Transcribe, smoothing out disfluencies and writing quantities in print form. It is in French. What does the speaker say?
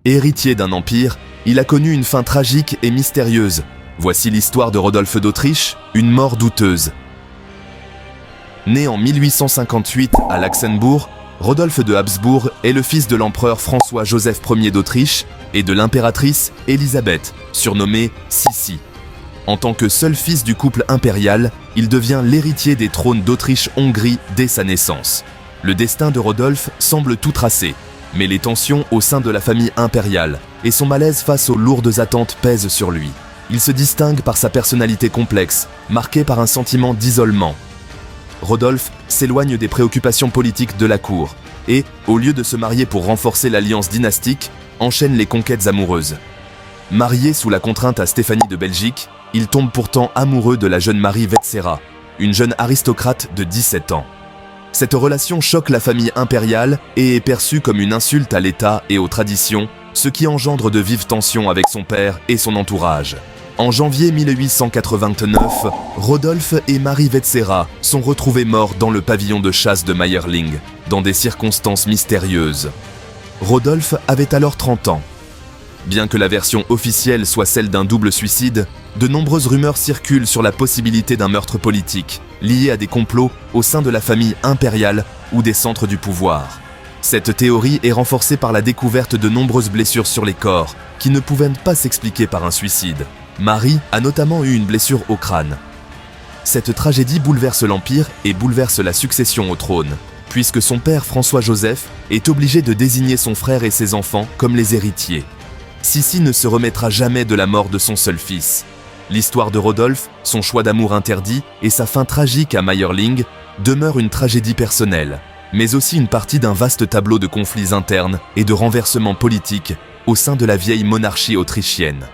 Héritier d'un empire, il a connu une fin tragique et mystérieuse. Voici l'histoire de Rodolphe d'Autriche, une mort douteuse. Né en 1858 à Laxenbourg, Rodolphe de Habsbourg est le fils de l'empereur François-Joseph Ier d'Autriche et de l'impératrice Élisabeth, surnommée Sissi. En tant que seul fils du couple impérial, il devient l'héritier des trônes d'Autriche-Hongrie dès sa naissance. Le destin de Rodolphe semble tout tracé, mais les tensions au sein de la famille impériale et son malaise face aux lourdes attentes pèsent sur lui. Il se distingue par sa personnalité complexe, marquée par un sentiment d'isolement. Rodolphe s'éloigne des préoccupations politiques de la cour et, au lieu de se marier pour renforcer l'alliance dynastique, enchaîne les conquêtes amoureuses. Marié sous la contrainte à Stéphanie de Belgique, il tombe pourtant amoureux de la jeune Marie Vetsera, une jeune aristocrate de 17 ans. Cette relation choque la famille impériale et est perçue comme une insulte à l'État et aux traditions, ce qui engendre de vives tensions avec son père et son entourage. En janvier 1889, Rodolphe et Marie Vetsera sont retrouvés morts dans le pavillon de chasse de Mayerling, dans des circonstances mystérieuses. Rodolphe avait alors 30 ans. Bien que la version officielle soit celle d'un double suicide, de nombreuses rumeurs circulent sur la possibilité d'un meurtre politique, lié à des complots au sein de la famille impériale ou des centres du pouvoir. Cette théorie est renforcée par la découverte de nombreuses blessures sur les corps, qui ne pouvaient pas s'expliquer par un suicide. Marie a notamment eu une blessure au crâne. Cette tragédie bouleverse l'Empire et bouleverse la succession au trône, puisque son père François-Joseph est obligé de désigner son frère et ses enfants comme les héritiers. Sissi ne se remettra jamais de la mort de son seul fils. L'histoire de Rodolphe, son choix d'amour interdit et sa fin tragique à Mayerling demeurent une tragédie personnelle, mais aussi une partie d'un vaste tableau de conflits internes et de renversements politiques au sein de la vieille monarchie autrichienne.